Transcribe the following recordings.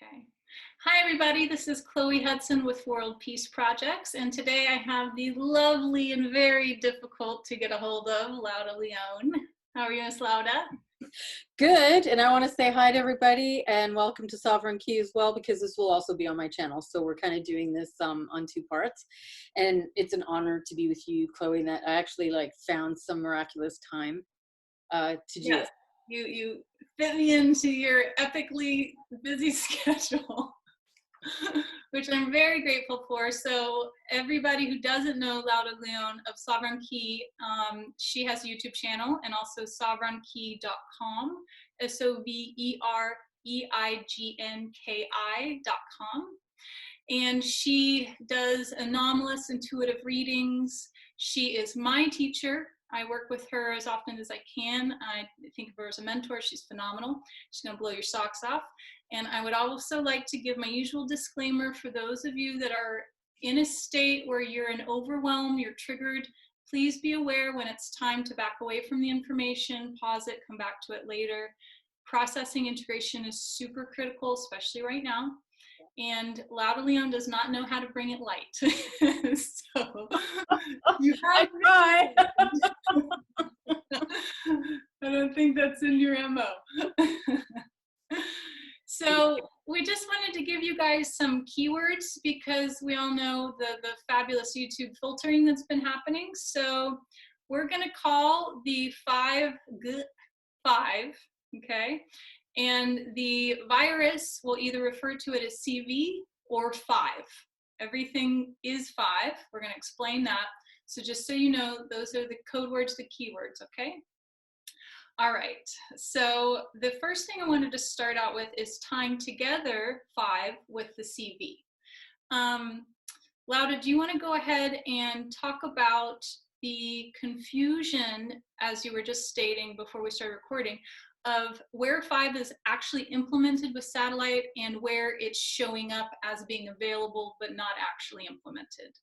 Okay. Hi, everybody. This is Chloe Hudson with World Peace Projects, and today I have the lovely and very difficult to get a hold of Lauda Leon. How are you, Miss Lauda? Good, and I want to say hi to everybody and welcome to Sovereign Key as well, because this will also be on my channel. So we're kind of doing this on two parts, and it's an honor to be with you, Chloe. That I actually found some miraculous time to do Yes, it. you fit me into your epically busy schedule, which I'm very grateful for. So everybody who doesn't know Lauda Leon of Sovereign Key, she has a YouTube channel and also sovereignkey.com, SOVEREIGNKI.com. And she does anomalous intuitive readings. She is my teacher. I work with her as often as I can. I think of her as a mentor. She's phenomenal. She's going to blow your socks off. And I would also like to give my usual disclaimer for those of you that are in a state where you're in overwhelm, you're triggered. Please be aware when it's time to back away from the information, pause it, come back to it later. Processing integration is super critical, especially right now. And Lauda Leon does not know how to bring it light. So you have I I don't think that's in your MO. So we just wanted to give you guys some keywords because we all know the fabulous YouTube filtering that's been happening. So we're going to call the five, okay? And the virus will either refer to it as CV or 5. Everything is 5. We're going to explain that. So just so you know, those are the code words, the keywords, okay? All right, so the first thing I wanted to start out with is tying together 5 with the CV. Lauda, do you want to go ahead and talk about the confusion, as you were just stating before we started recording, of where 5 is actually implemented with satellite and where it's showing up as being available but not actually implemented?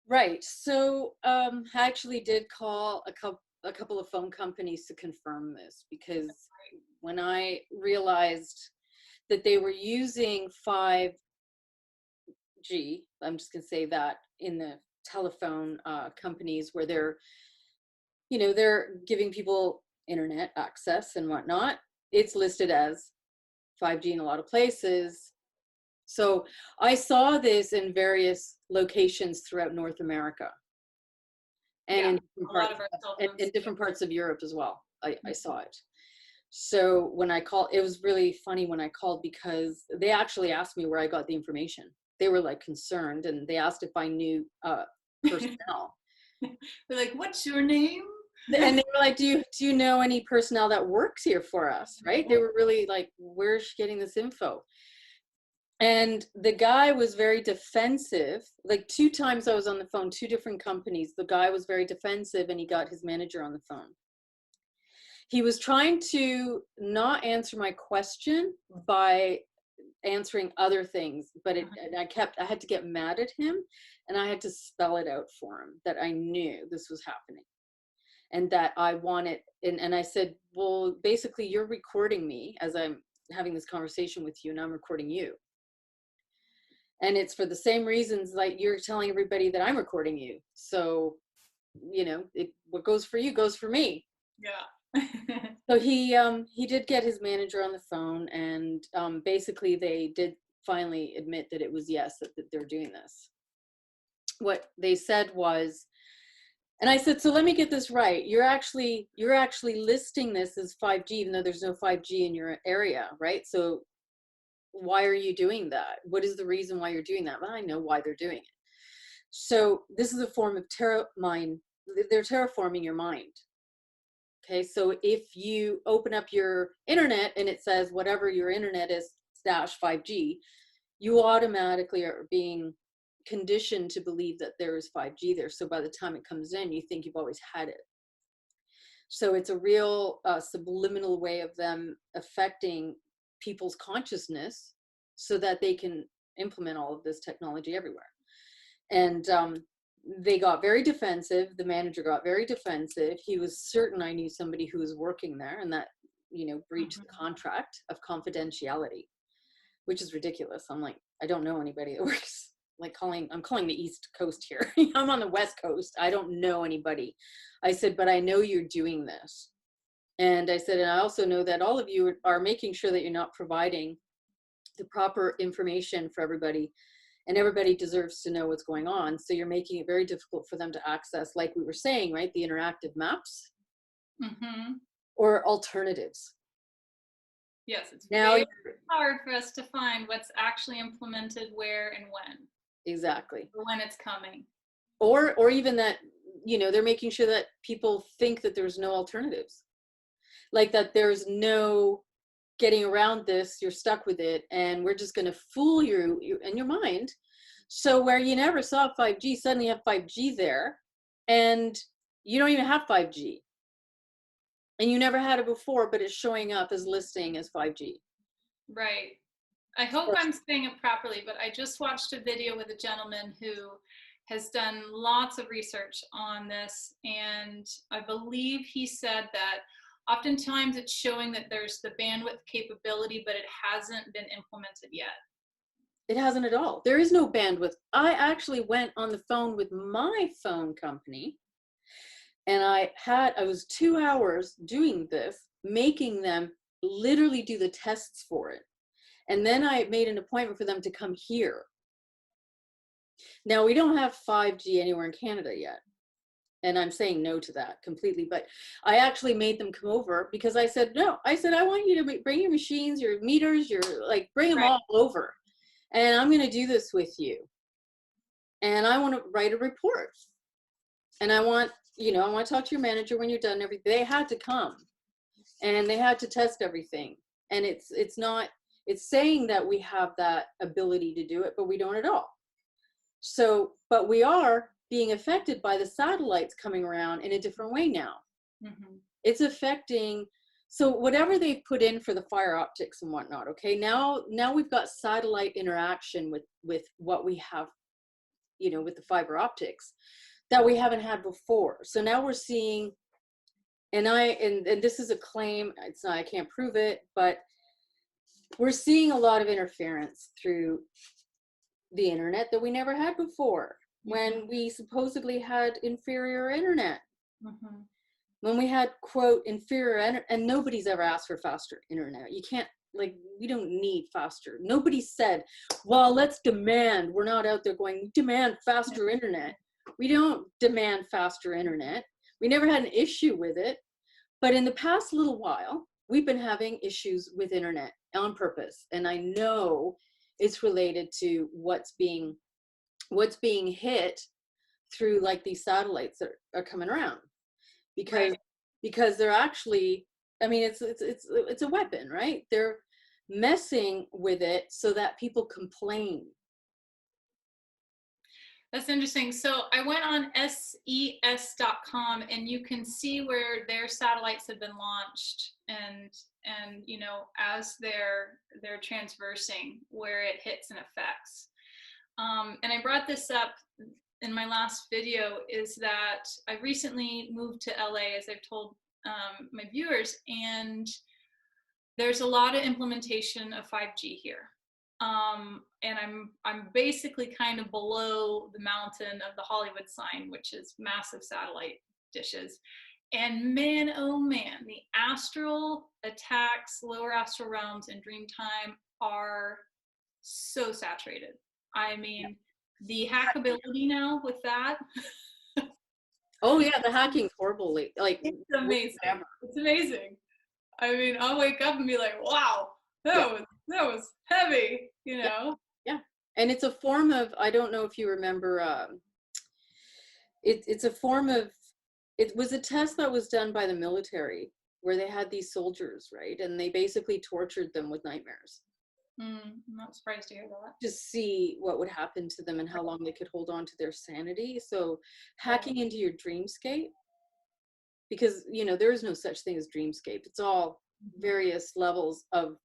Right. So I actually did call a couple of phone companies to confirm this, because when I realized that they were using 5G, I'm just going to say that, in the telephone companies where they're giving people internet access and whatnot, it's listed as 5G in a lot of places. So I saw this in various locations throughout North America, and in different parts of Europe as well. I saw it. So when I called, it was really funny when I called, because they actually asked me where I got the information. They were concerned, and they asked if I knew personnel. They're like, "What's your name?" And they were like, do you know any personnel that works here for us? Right? They were really like, where's she getting this info? And the guy was very defensive. Like 2 times I was on the phone, 2 different companies. The guy was very defensive, and he got his manager on the phone. He was trying to not answer my question by answering other things, but I had to get mad at him, and I had to spell it out for him that I knew this was happening. And that I wanted, and I said, well, basically you're recording me as I'm having this conversation with you, and I'm recording you. And it's for the same reasons like you're telling everybody that I'm recording you. So, what goes for you goes for me. Yeah. So he did get his manager on the phone, and basically they did finally admit that it was yes, that they're doing this. What they said was, and I said, so let me get this right. You're actually listing this as 5G, even though there's no 5G in your area, right? So why are you doing that? What is the reason why you're doing that? Well, I know why they're doing it. So this is a form of they're terraforming your mind. Okay, so if you open up your internet and it says whatever your internet is /5G, you automatically are being conditioned to believe that there is 5G there. So by the time it comes in, you think you've always had it. So it's a real subliminal way of them affecting people's consciousness so that they can implement all of this technology everywhere. And they got very defensive. The manager got very defensive. He was certain I knew somebody who was working there, and that, breached the contract of confidentiality. which is ridiculous. I'm like, I don't know anybody that works. Like I'm calling the East Coast here. I'm on the West Coast. I don't know anybody. I said, but I know you're doing this. And I said, and I also know that all of you are making sure that you're not providing the proper information for everybody, and everybody deserves to know what's going on. So you're making it very difficult for them to access, like we were saying, right? The interactive maps or alternatives. Yes, it's Now very hard for us to find what's actually implemented where and when. Exactly. Or when it's coming. Or even that, you know, they're making sure that people think that there's no alternatives. Like that there's no getting around this, you're stuck with it, and we're just going to fool you in your mind. So where you never saw 5G, suddenly you have 5G there, and you don't even have 5G. And you never had it before, but it's showing up as listing as 5G. Right. I hope I'm saying it properly, but I just watched a video with a gentleman who has done lots of research on this, and I believe he said that oftentimes it's showing that there's the bandwidth capability, but it hasn't been implemented yet. It hasn't at all. There is no bandwidth. I actually went on the phone with my phone company, and I was 2 hours doing this, making them literally do the tests for it. And then I made an appointment for them to come here. Now, we don't have 5G anywhere in Canada yet. And I'm saying no to that completely. But I actually made them come over because I said, no, I said, I want you to bring your machines, your meters, bring them all over. And I'm going to do this with you. And I want to write a report. And I want to talk to your manager when you're done everything. They had to come and they had to test everything. And it's saying that we have that ability to do it, but we don't at all. So, but we are being affected by the satellites coming around in a different way now. It's affecting, so whatever they've put in for the fiber optics and whatnot, okay, now we've got satellite interaction with what we have, with the fiber optics that we haven't had before. So now we're seeing, and this is a claim, it's not, I can't prove it, but we're seeing a lot of interference through the internet that we never had before, when we supposedly had inferior internet. When we had, quote, inferior, and nobody's ever asked for faster internet. You can't, we don't need faster. Nobody said, well, let's demand. We're not out there going, demand faster internet. We don't demand faster internet. We never had an issue with it. But in the past little while, we've been having issues with internet on purpose. And I know it's related to what's being hit through these satellites that are coming around, because they're actually, I mean, it's a weapon, right? They're messing with it so that people complain. That's interesting. So I went on ses.com and you can see where their satellites have been launched and as they're transversing, where it hits and affects. And I brought this up in my last video, is that I recently moved to LA, as I've told my viewers, and there's a lot of implementation of 5G here. And I'm basically kind of below the mountain of the Hollywood sign, which is massive satellite dishes. And man, oh man, the astral attacks, lower astral realms, and Dreamtime are so saturated. I mean, the hackability now with that. Oh yeah, the hacking's horrible. It's amazing. It's amazing. I mean, I'll wake up and be like, wow, that was heavy, Yeah. And it's a form of, I don't know if you remember, it's a form of, it was a test that was done by the military where they had these soldiers, right? And they basically tortured them with nightmares. I'm not surprised to hear that. To see what would happen to them and how long they could hold on to their sanity. So hacking into your dreamscape, because, there is no such thing as dreamscape. It's all various levels of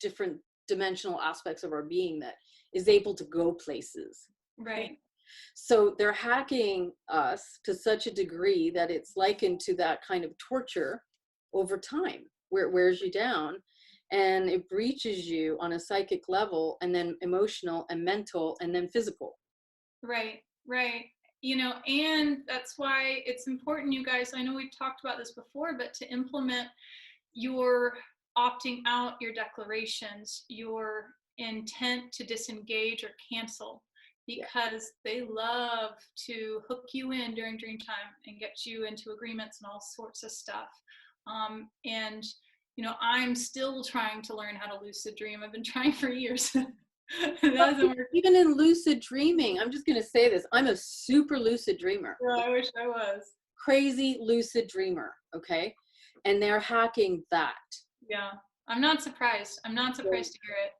different dimensional aspects of our being that is able to go places. Right. So they're hacking us to such a degree that it's likened to that kind of torture over time, where it wears you down. and it breaches you on a psychic level, and then emotional and mental and then physical. Right, right. You know, and that's why it's important, you guys, I know we've talked about this before, but to implement your opting out, your declarations, your intent to disengage or cancel, because they love to hook you in during dream time and get you into agreements and all sorts of stuff. And, you know, I'm still trying to learn how to lucid dream. I've been trying for years. It doesn't work. Even in lucid dreaming, I'm just going to say this, I'm a super lucid dreamer. Yeah, I wish I was. Crazy lucid dreamer, okay? And they're hacking that. Yeah, I'm not surprised. I'm not surprised to hear it.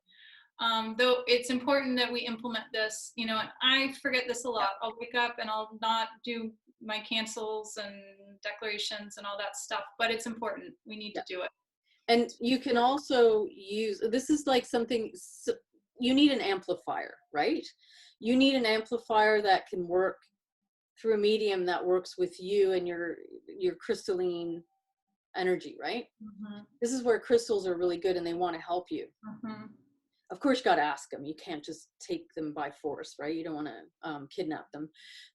Though it's important that we implement this, you know, and I forget this a lot. I'll wake up and I'll not do my cancels and declarations and all that stuff, but it's important. We need to do it. And you can also use, this is like something, you need an amplifier, right? You need an amplifier that can work through a medium that works with you and your crystalline energy, right? Mm-hmm. This is where crystals are really good and they want to help you. Mm-hmm. Of course, you got to ask them. You can't just take them by force, right? You don't want to kidnap them,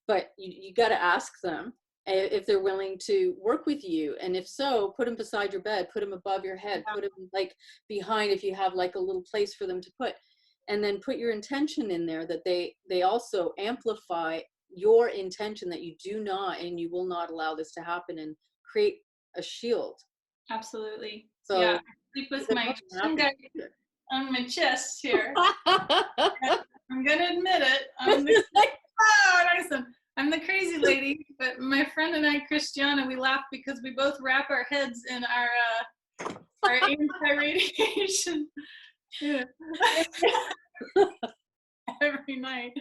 but you got to ask them if they're willing to work with you. And if so, put them beside your bed, put them above your head, put them like behind if you have like a little place for them to put, and then put your intention in there that they also amplify your intention that you do not and you will not allow this to happen, and create a shield. Absolutely. So yeah, I sleep with my guy on my chest here. I'm gonna admit it. I'm the crazy lady, but my friend and I, Christiana, we laugh because we both wrap our heads in our anti-radiation. Yeah. Every night.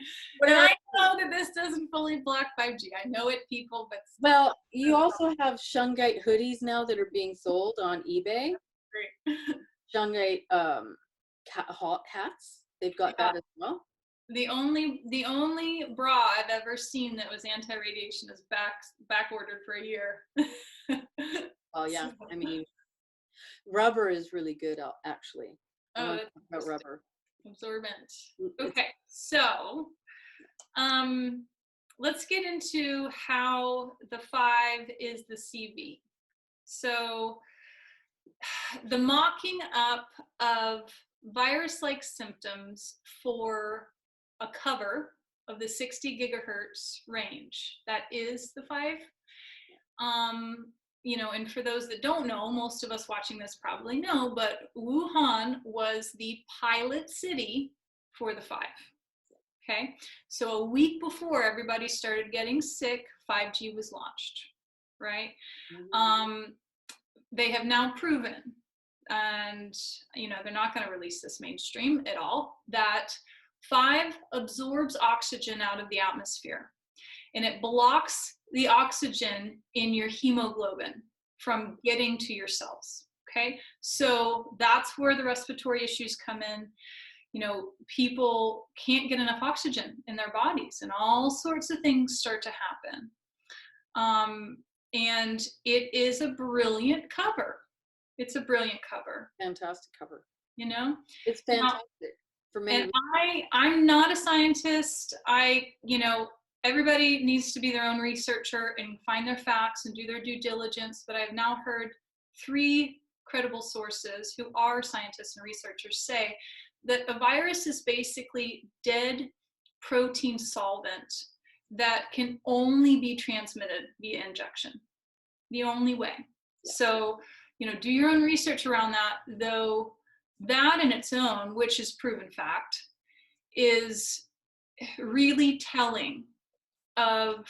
And I know that this doesn't fully block 5G. I know it, people, but well, you also have shungite hoodies now that are being sold on eBay. great. Shungite hats. They've got that as well. The only bra I've ever seen that was anti-radiation is back ordered for a year. Oh yeah, I mean, rubber is really good, actually. Oh, about rubber. Absorbent. Okay, so let's get into how the 5 is the CV. So the mocking up of virus-like symptoms for a cover of the 60 gigahertz range, that is the 5. You know, and for those that don't know, most of us watching this probably know, but Wuhan was the pilot city for the 5. Okay, so a week before everybody started getting sick, 5G was launched, right? They have now proven, and you know, they're not going to release this mainstream at all, that 5 absorbs oxygen out of the atmosphere, and it blocks the oxygen in your hemoglobin from getting to your cells. Okay, so that's where the respiratory issues come in. You know, people can't get enough oxygen in their bodies, and all sorts of things start to happen. And it is a brilliant cover. It's a brilliant cover. Fantastic cover. You know, it's fantastic for many. And I'm not a scientist. You know, everybody needs to be their own researcher and find their facts and do their due diligence. But I've now heard 3 credible sources who are scientists and researchers say that a virus is basically dead protein solvent that can only be transmitted via injection. The only way. Yeah. So, you know, do your own research around that, though that in its own, which is proven fact, is really telling of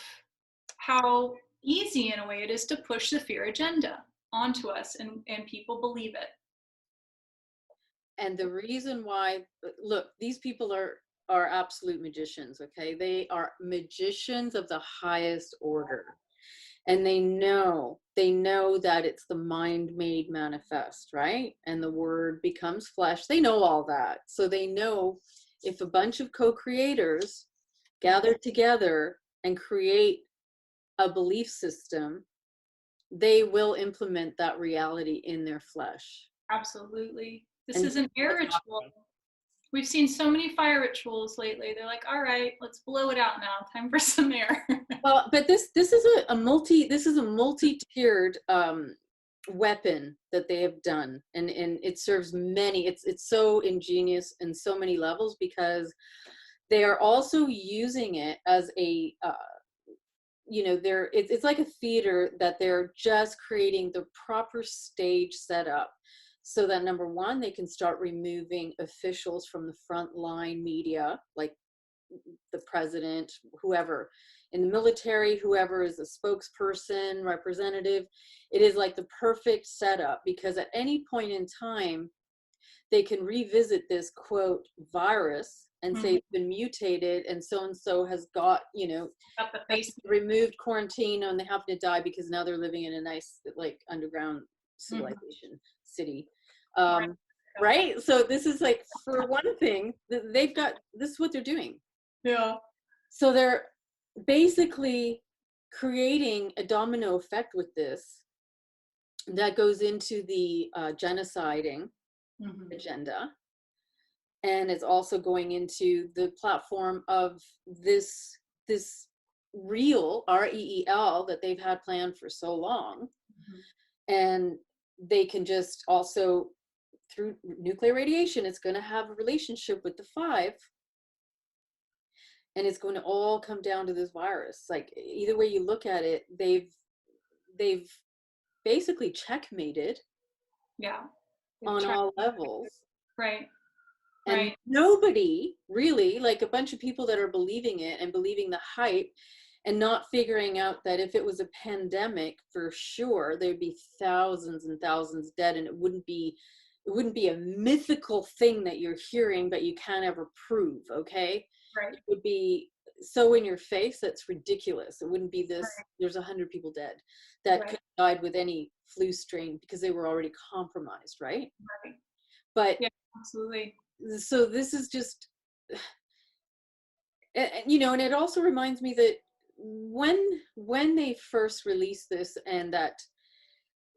how easy in a way it is to push the fear agenda onto us, and people believe it. And the reason why, look, these people are absolute magicians, okay? They are magicians of the highest order. And they know that it's the mind made manifest, right? And the word becomes flesh. They know all that. So they know if a bunch of co-creators gather together and create a belief system, they will implement that reality in their flesh. Absolutely. This And is an air ritual. We've seen so many fire rituals lately. They're like, all right, let's blow it out now. Time for some air. well, but this is a multi-tiered weapon that they have done, and it serves many. It's so ingenious in so many levels, because they are also using it as a it's like a theater, that they're just creating the proper stage setup, so that number one, they can start removing officials from the front line media, like the president, whoever in the military, whoever is a spokesperson, representative. It is like the perfect setup, because at any point in time, they can revisit this quote virus and say it's been mutated, and so has got, Got the face. removed quarantine, and they happen to die because now they're living in a nice, like, underground civilization city. Right? So this is like, for one thing, they've got, this is what they're doing. Yeah. So they're basically creating a domino effect with this that goes into the genociding agenda, and it's also going into the platform of this reel, REEL, that they've had planned for so long. And they can just also, through nuclear radiation, it's going to have a relationship with the 5, and it's going to all come down to this virus. Like, either way you look at it, they've basically checkmated on all levels. Right. And nobody really, like, a bunch of people that are believing it and believing the hype, and not figuring out that if it was a pandemic, for sure there'd be thousands and thousands dead, and it wouldn't be a mythical thing that you're hearing but you can't ever prove. Okay, Right. it would be so in your face that's ridiculous. It wouldn't be this, there's 100 people dead that could have died with any flu strain because they were already compromised, right? But yeah, absolutely. So this is just, and it also reminds me that when they first released this, and that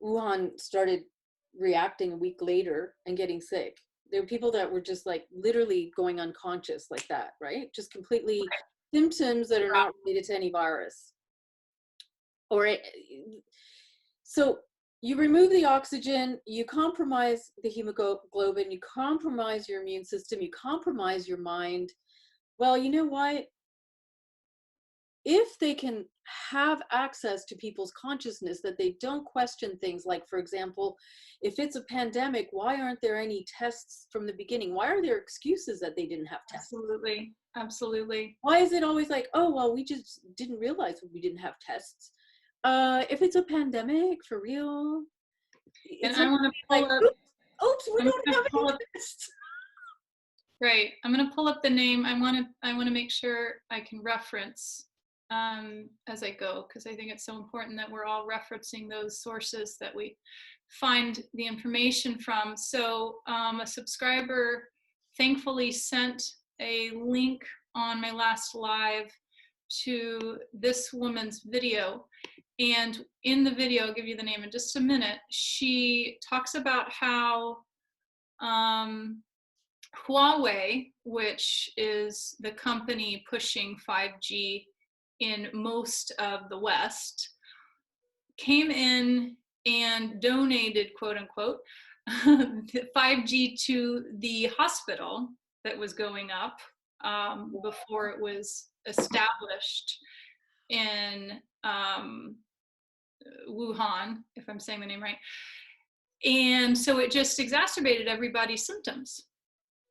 Wuhan started reacting a week later and getting sick, there were people that were just like literally going unconscious like that, right? Just completely symptoms that are not related to any virus. So you remove the oxygen, you compromise the hemoglobin, you compromise your immune system, you compromise your mind. Well, you know what? If they can have access to people's consciousness, that they don't question things like, for example, if it's a pandemic, why aren't there any tests from the beginning? Why are there excuses that they didn't have tests? Absolutely. Why is it always like, oh, well, we just didn't realize we didn't have tests? If it's a pandemic, for real. And I want to pull up. Oops, we don't have any tests. Right. I'm going to pull up the name. I want to make sure I can reference as I go, because I think it's so important that we're all referencing those sources that we find the information from. So a subscriber thankfully sent a link on my last live to this woman's video. And in the video, I'll give you the name in just a minute, she talks about how Huawei, which is the company pushing 5G in most of the West, came in and donated, quote unquote, 5G to the hospital that was going up before it was established in Wuhan, if I'm saying the name right. And so it just exacerbated everybody's symptoms.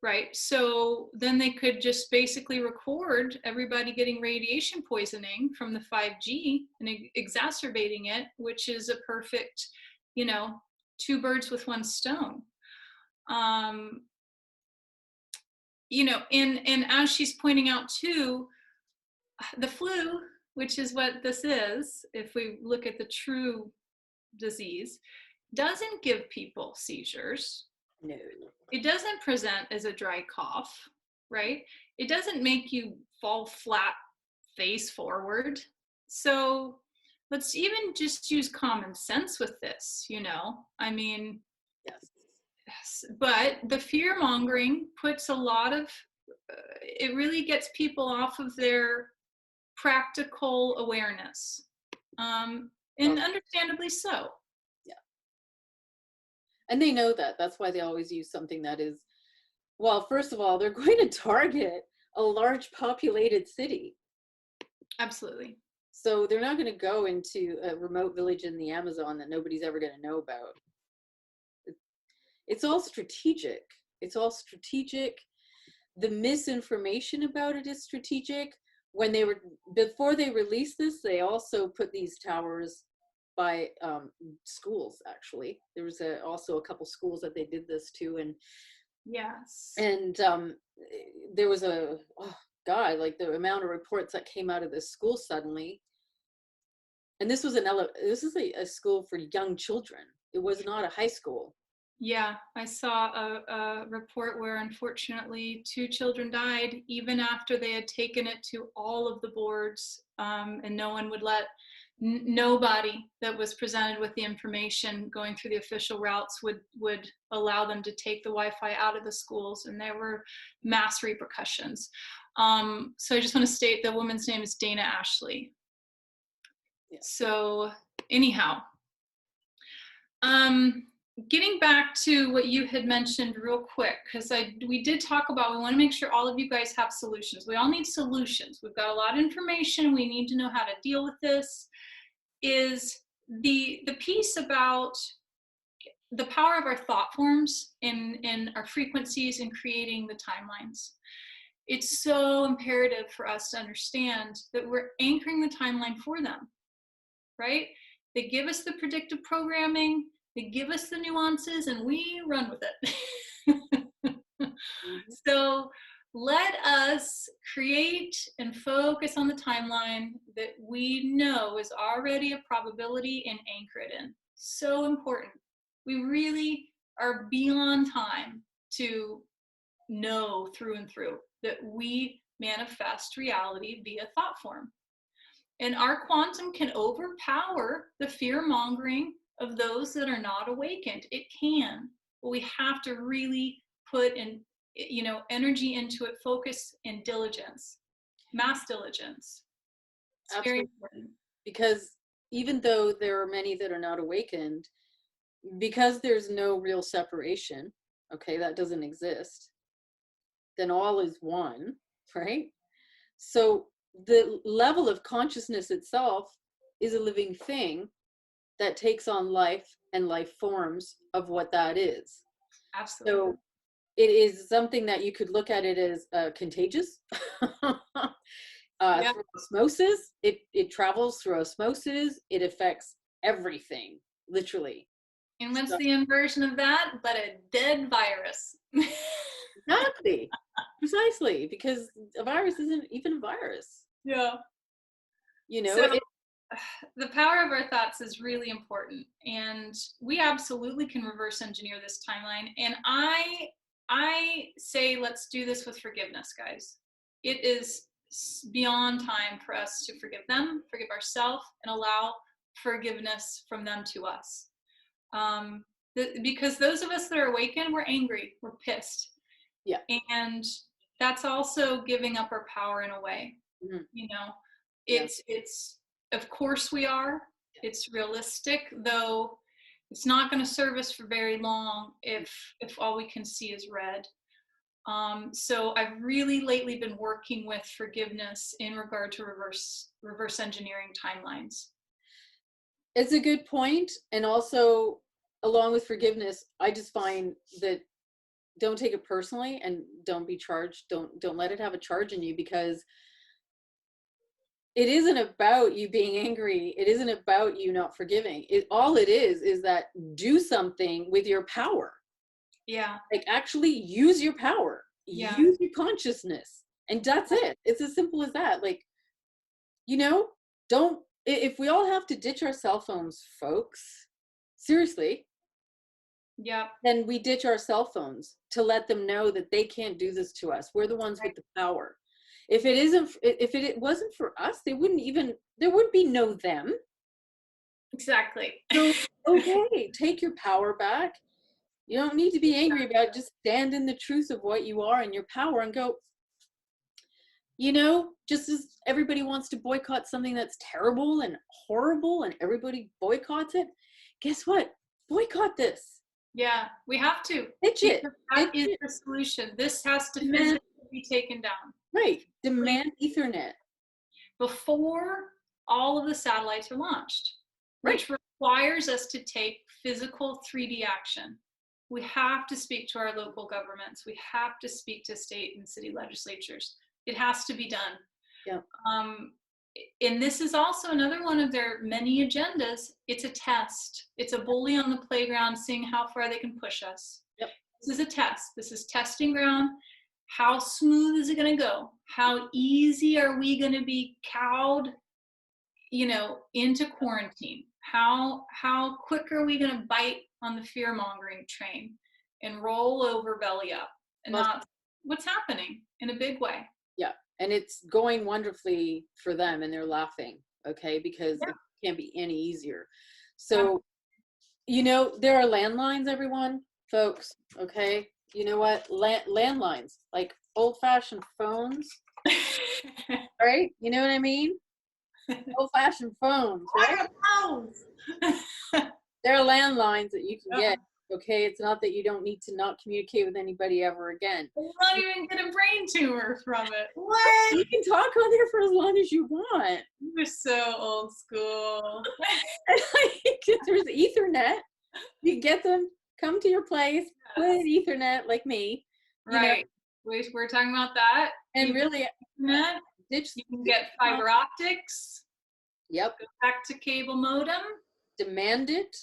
Right. So then they could just basically record everybody getting radiation poisoning from the 5G and exacerbating it, which is a perfect, 2 birds with 1 stone. And as she's pointing out too, the flu, which is what this is, if we look at the true disease, doesn't give people seizures. No. It doesn't present as a dry cough, right? It doesn't make you fall flat face forward. So let's even just use common sense with this, I mean, yes. but the fear mongering puts a lot of, it really gets people off of their practical awareness. And understandably so. Yeah. And they know that. That's why they always use something that is, well, first of all, they're going to target a large populated city. Absolutely. So they're not going to go into a remote village in the Amazon that nobody's ever going to know about. It's all strategic. It's all strategic. The misinformation about it is strategic. When they were, before they released this, they also put these towers by schools. Actually, there was also a couple schools that they did this to, and yes, and there was a God, like the amount of reports that came out of this school suddenly. And this was this is a school for young children. It was not a high school. Yeah, I saw a report where unfortunately 2 children died even after they had taken it to all of the boards, and no one would let, nobody that was presented with the information going through the official routes would allow them to take the Wi-Fi out of the schools, and there were mass repercussions. So I just want to state the woman's name is Dana Ashley. Yeah. So anyhow, getting back to what you had mentioned real quick, because we did talk about, we want to make sure all of you guys have solutions. We all need solutions. We've got a lot of information. We need to know how to deal with this. Is the piece about the power of our thought forms in our frequencies in creating the timelines. It's so imperative for us to understand that we're anchoring the timeline for them, right? They give us the predictive programming, they give us the nuances, and we run with it. So let us create and focus on the timeline that we know is already a probability and anchor it in. So important. We really are beyond time to know through and through that we manifest reality via thought form. And our quantum can overpower the fear mongering of those that are not awakened. It can, but we have to really put in, energy into it, focus and diligence, mass diligence. It's absolutely very important. Because even though there are many that are not awakened, because there's no real separation, okay, that doesn't exist, then all is one, right? So the level of consciousness itself is a living thing that takes on life and life forms of what that is. Absolutely. So it is something that you could look at it as contagious. Yeah. Through osmosis, it travels through osmosis. It affects everything, literally. And what's the inversion of that but a dead virus? Exactly. Precisely, because a virus isn't even a virus. Yeah. So the power of our thoughts is really important, and we absolutely can reverse engineer this timeline. And I say let's do this with forgiveness, guys. It is beyond time for us to forgive them, forgive ourselves, and allow forgiveness from them to us. Because those of us that are awakened, we're angry, we're pissed. Yeah. And that's also giving up our power in a way. Mm-hmm. It's of course we are. It's realistic, though it's not going to serve us for very long if all we can see is red. So I've really lately been working with forgiveness in regard to reverse engineering timelines. It's a good point. And also, along with forgiveness, I just find that don't take it personally and don't be charged. Don't let it have a charge in you, because it isn't about you being angry. It isn't about you not forgiving. All it is that do something with your power. Yeah. Like actually use your power. Yeah. Use your consciousness. And that's it. It's as simple as that. Like, if we all have to ditch our cell phones, folks, seriously. Yeah. Then we ditch our cell phones to let them know that they can't do this to us. We're the ones with the power. If it wasn't for us, there would be no them. Exactly. So, okay, take your power back. You don't need to be angry about it. Just stand in the truth of what you are and your power and go, you know, just as everybody wants to boycott something that's terrible and horrible and everybody boycotts it, guess what? Boycott this. Yeah, we have to. Pitch it. That is the solution. This has to Demand, physically be taken down. right. Demand Ethernet. Before all of the satellites are launched, which requires us to take physical 3D action. We have to speak to our local governments. We have to speak to state and city legislatures. It has to be done. Yeah. And this is also another one of their many agendas. It's a test. It's a bully on the playground, seeing how far they can push us. Yep. This is a test. This is testing ground. How smooth is it going to go? How easy are we going to be cowed, you know, into quarantine? How quick are we going to bite on the fear-mongering train and roll over belly up? And not what's happening in a big way. Yeah. And it's going wonderfully for them and they're laughing, okay, because it can't be any easier. So, you know, there are landlines, everyone, folks, okay? You know what? Landlines, like old-fashioned phones, right? You know what I mean? Old-fashioned phones, right? There are landlines that you can get. Okay, it's not that you don't need to not communicate with anybody ever again. We'll not even get a brain tumor from it. What? You can talk on there for as long as you want. You're so old school. There's Ethernet. You get them, come to your place, put in Ethernet like me. Right. We're talking about that. And you really, Ethernet. You can get fiber optics. Yep. Go back to cable modem. Demand it.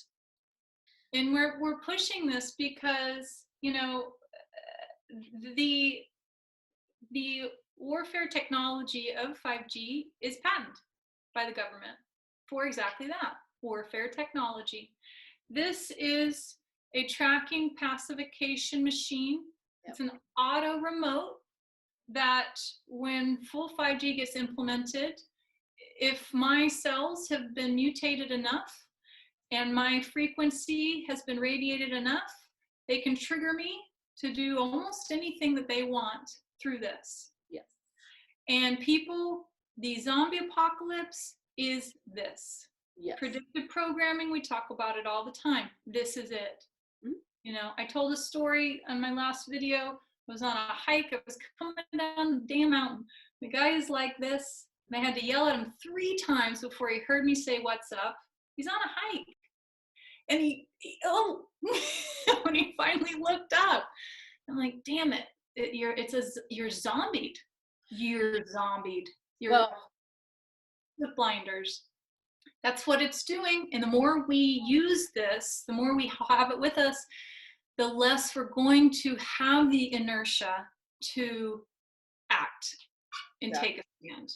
And we're pushing this because, you know, the warfare technology of 5G is patented by the government for exactly that, warfare technology. This is a tracking pacification machine. It's an auto remote that when full 5G gets implemented, if my cells have been mutated enough and my frequency has been radiated enough, they can trigger me to do almost anything that they want through this. Yes. And people, the zombie apocalypse is this. Yes. Predictive programming, we talk about it all the time. This is it. Mm-hmm. You know, I told a story on my last video. I was on a hike. I was coming down the damn mountain. The guy is like this, and I had to yell at him 3 times before he heard me say, "What's up?" He's on a hike. And he when he finally looked up, I'm like, damn it, you're zombied. You're zombied. You're with blinders. That's what it's doing. And the more we use this, the more we have it with us, the less we're going to have the inertia to act and take a stand.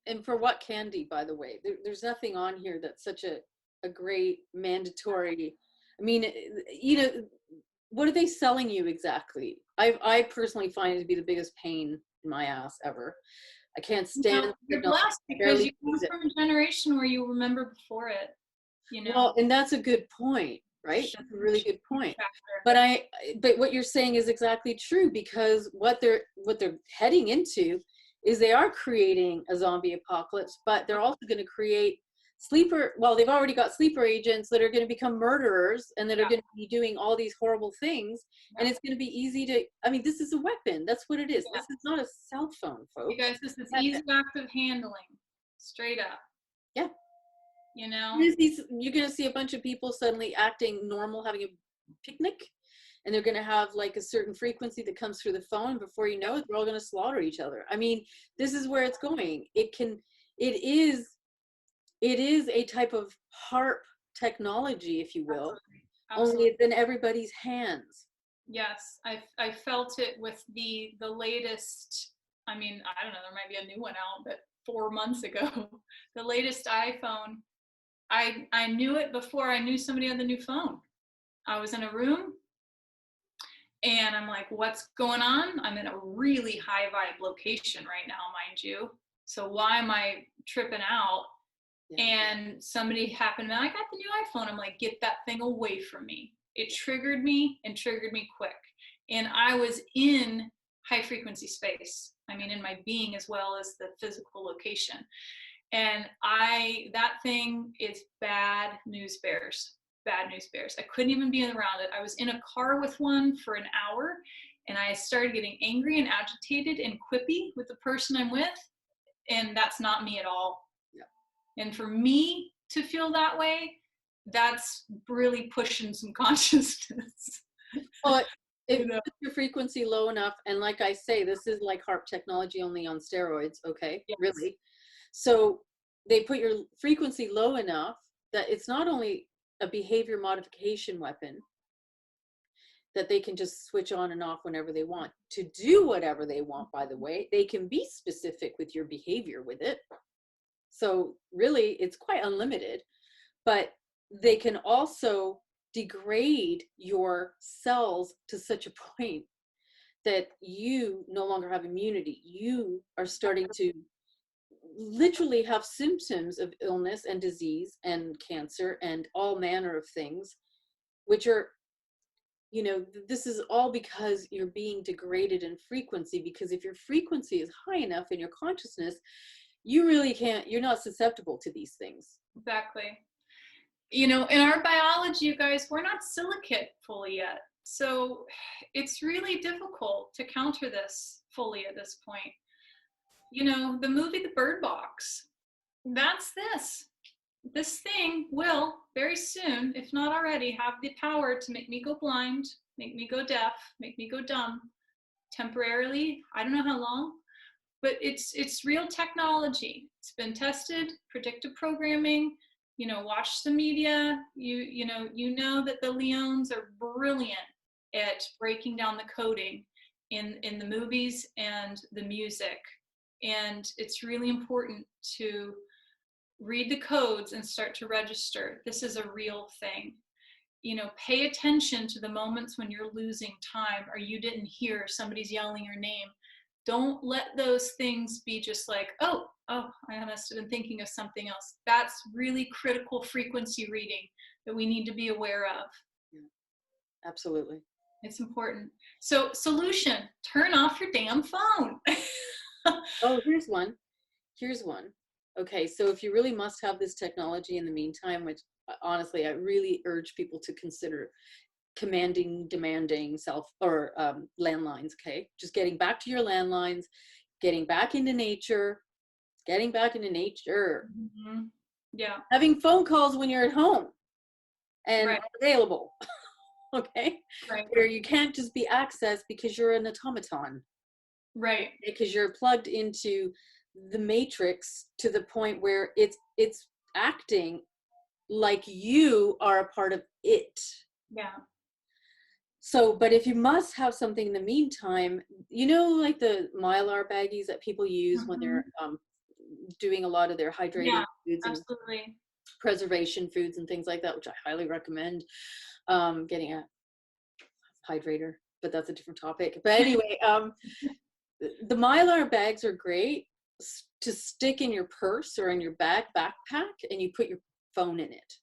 And for what candy, by the way, there's nothing on here that's such a great mandatory. I mean, you know, what are they selling you exactly? I personally find it to be the biggest pain in my ass ever. I can't stand. You're blessed because you come from a generation where you remember before it. You know. Well, and that's a good point, right? That's a really good point. But what you're saying is exactly true, because what they're heading into is they are creating a zombie apocalypse, but they're also going to create they've already got sleeper agents that are going to become murderers and that are going to be doing all these horrible things. And it's going to be easy to, I mean, this is a weapon. That's what it is. This is not a cell phone, folks. You guys, this is easy active handling, straight up. Yeah. You know? You're going to see a bunch of people suddenly acting normal, having a picnic, and they're going to have like a certain frequency that comes through the phone. Before you know it, they're all going to slaughter each other. I mean, this is where it's going. It is a type of HARP technology, if you will, Absolutely. Only it's in everybody's hands. Yes, I felt it with the latest, I mean, I don't know, there might be a new one out, but 4 months ago, the latest iPhone, I knew it before I knew somebody had the new phone. I was in a room and I'm like, what's going on? I'm in a really high vibe location right now, mind you. So why am I tripping out? Yeah. And somebody happened, and I got the new iPhone. I'm like, get that thing away from me. It triggered me and triggered me quick. And I was in high frequency space. I mean, in my being as well as the physical location. And that thing is bad news bears. Bad news bears. I couldn't even be around it. I was in a car with one for an hour, and I started getting angry and agitated and quippy with the person I'm with. And that's not me at all. Yeah. And for me to feel that way, that's really pushing some consciousness. Well, if your frequency low enough, and like I say, this is like HARP technology only on steroids, okay? Yes. Really. So they put your frequency low enough that it's not only a behavior modification weapon that they can just switch on and off whenever they want to do whatever they want. By the way, they can be specific with your behavior with it. So really it's quite unlimited, but they can also degrade your cells to such a point that you no longer have immunity. You are starting to literally have symptoms of illness and disease and cancer and all manner of things, which are, you know, this is all because you're being degraded in frequency. Because if your frequency is high enough in your consciousness, you really can't, you're not susceptible to these things. Exactly. You know, in our biology, you guys, we're not silicate fully yet. So it's really difficult to counter this fully at this point. You know, the movie The Bird Box, that's this. This thing will very soon, if not already, have the power to make me go blind, make me go deaf, make me go dumb temporarily. I don't know how long, but it's real technology. It's been tested, predictive programming. You know, watch the media. You know that the Leons are brilliant at breaking down the coding in the movies and the music. And it's really important to read the codes and start to register. This is a real thing. You know, pay attention to the moments when you're losing time or you didn't hear somebody's yelling your name. Don't let those things be just like, oh, I must have been thinking of something else. That's really critical frequency reading that we need to be aware of. Yeah, absolutely. It's important. So, solution, turn off your damn phone. Oh, here's one. Okay, so if you really must have this technology in the meantime, which honestly, I really urge people to consider demanding landlines, okay? Just getting back to your landlines, getting back into nature. Mm-hmm. Yeah. Having phone calls when you're at home and right. available, okay? Right. Where you can't just be accessed because you're an automaton. Right. Because you're plugged into the matrix to the point where it's acting like you are a part of it. Yeah. So, but if you must have something in the meantime, you know, like the Mylar baggies that people use when they're doing a lot of their hydrating foods and preservation foods and things like that, which I highly recommend getting a hydrator, but that's a different topic. But anyway, the Mylar bags are great to stick in your purse or in your backpack, and you put your phone in it.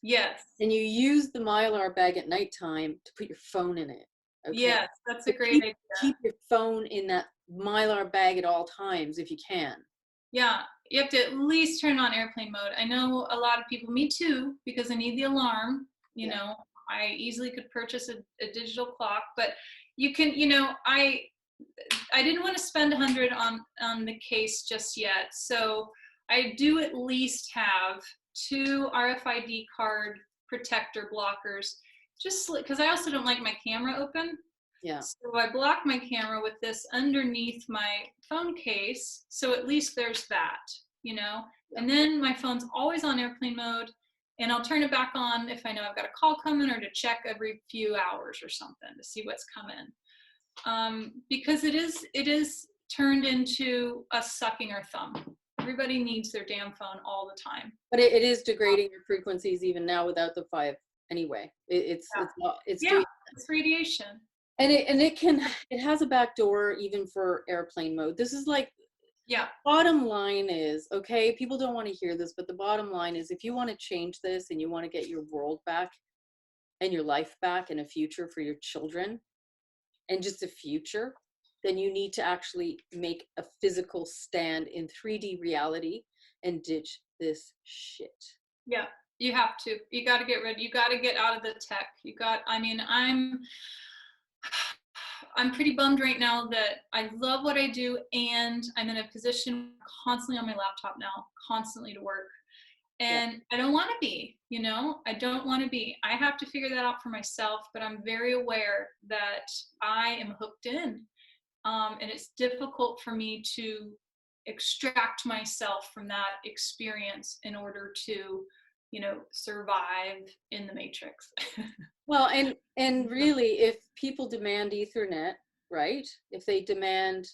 Yes. And you use the Mylar bag at nighttime to put your phone in it. Okay? Yes, that's a great idea. Keep your phone in that Mylar bag at all times if you can. Yeah, you have to at least turn on airplane mode. I know a lot of people, me too, because I need the alarm. You know, I easily could purchase a digital clock, but you can, you know, I didn't want to spend $100 on the case just yet. So I do at least have 2 RFID card protector blockers, just because I also don't like my camera open. Yeah. So I block my camera with this underneath my phone case. So at least there's that, you know, and then my phone's always on airplane mode, and I'll turn it back on if I know I've got a call coming or to check every few hours or something to see what's coming. Because it is turned into us sucking our thumb. Everybody needs their damn phone all the time. But it is degrading your frequencies even now without the 5 anyway. It's radiation. And it has a back door even for airplane mode. This is like, bottom line is, okay, people don't want to hear this, but the bottom line is if you want to change this and you want to get your world back and your life back and a future for your children and just a future, then you need to actually make a physical stand in 3D reality and ditch this shit. Yeah, you have to. You got to get rid. You got to get out of the tech. I mean, I'm pretty bummed right now that I love what I do, and I'm in a position constantly on my laptop now, constantly to work. And I don't want to be, I don't want to be. I have to figure that out for myself, but I'm very aware that I am hooked in. And it's difficult for me to extract myself from that experience in order to, survive in the matrix. Well, and really, if people demand Ethernet, right? If they demand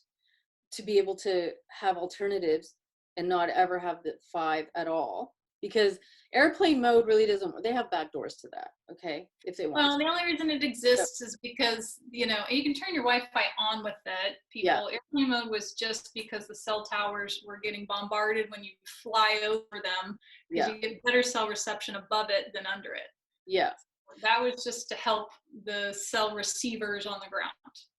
to be able to have alternatives and not ever have the 5 at all, because airplane mode really doesn't, they have back doors to that, okay, if they want. Well, the only reason it exists is because, you can turn your Wi-Fi on with it, people. Yeah. Airplane mode was just because the cell towers were getting bombarded when you fly over them, because you get better cell reception above it than under it. Yeah. That was just to help the cell receivers on the ground.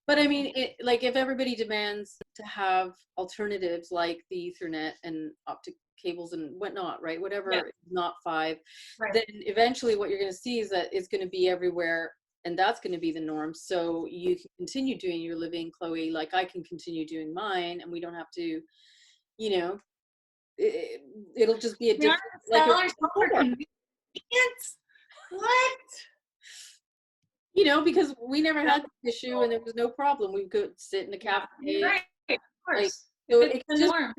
But I mean, like if everybody demands to have alternatives like the Ethernet and optic cables and whatnot, right? Whatever, not 5, right. Then eventually what you're going to see is that it's going to be everywhere, and that's going to be the norm. So you can continue doing your living, Chloe, like I can continue doing mine, and we don't have to, it'll just be a different. What? Because we never had this issue and there was no problem. We could sit in a cafe. Right, of course. Like, so it's the just norm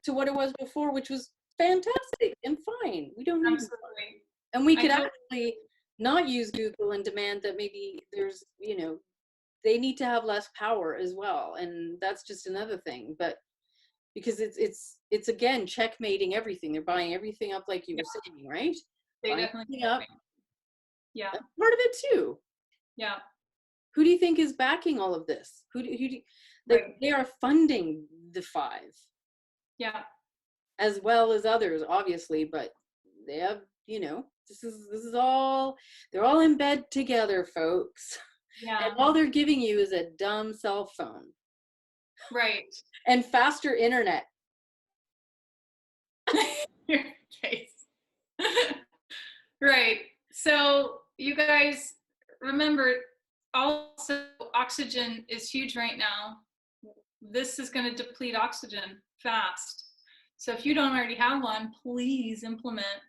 to what it was before, which was fantastic and fine. We don't need Absolutely. And we could actually not use Google and demand that maybe there's, they need to have less power as well. And that's just another thing. But because it's again checkmating everything. They're buying everything up, like you were saying, right? They buying definitely up. Yeah. That's part of it too. Yeah. Who do you think is backing all of this? Who do they are funding the 5. Yeah. As well as others, obviously, but they have, this is all, they're all in bed together, folks. Yeah. And all they're giving you is a dumb cell phone. Right. And faster internet. Your face. Right. So you guys remember, also oxygen is huge right now. This is going to deplete oxygen fast. So if you don't already have one, please implement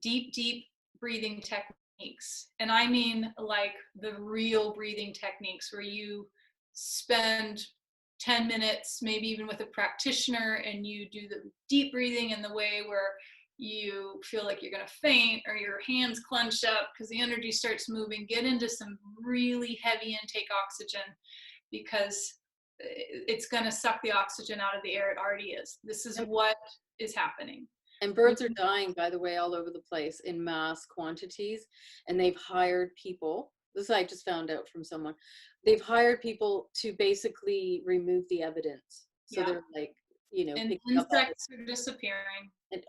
deep breathing techniques. And I mean like the real breathing techniques where you spend 10 minutes, maybe even with a practitioner, and you do the deep breathing in the way where you feel like you're going to faint or your hands clench up because the energy starts moving. Get into some really heavy intake oxygen, because it's going to suck the oxygen out of the air. It already is. This is what is happening. And birds are dying, by the way, all over the place in mass quantities. And they've hired people. This I just found out from someone. They've hired people to basically remove the evidence. So they're like, and insects are disappearing. And,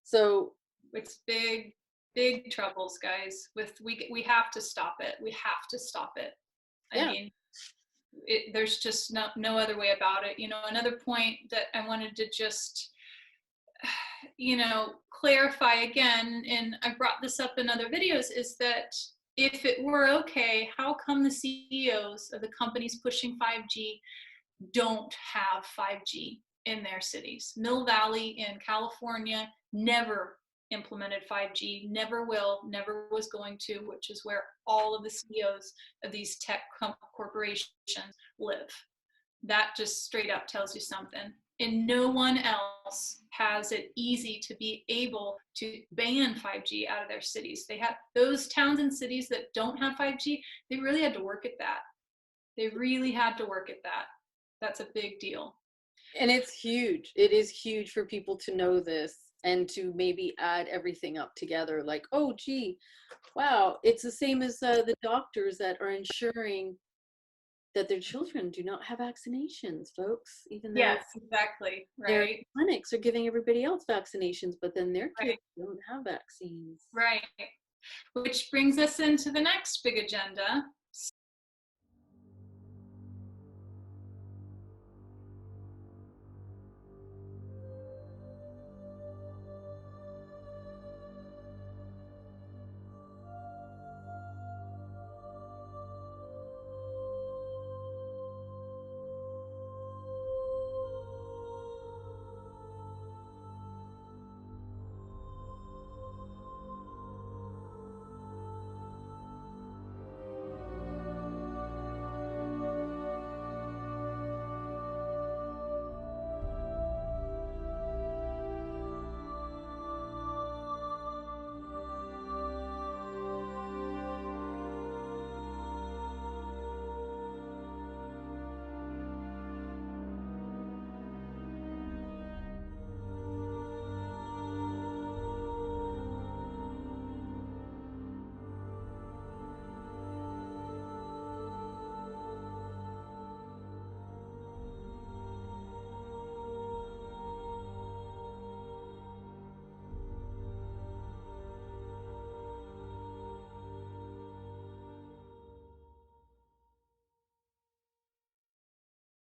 so it's big troubles, guys. We have to stop it. We have to stop it. I mean, there's just no other way about it. Another point that I wanted to just clarify again, and I brought this up in other videos, is that if it were okay, how come the CEOs of the companies pushing 5G don't have 5G in their cities? Mill Valley in California never implemented 5G, never will, never was going to, which is where all of the CEOs of these tech corporations live. That just straight up tells you something. And no one else has it easy to be able to ban 5G out of their cities. They have those towns and cities that don't have 5G, they really had to work at that. They really had to work at that. That's a big deal. And it's huge. It is huge for people to know this and to maybe add everything up together. Like, oh, gee, wow. It's the same as the doctors that are ensuring that their children do not have vaccinations, folks. Even though exactly, right. Their clinics are giving everybody else vaccinations, but then their kids don't have vaccines. Right. Which brings us into the next big agenda,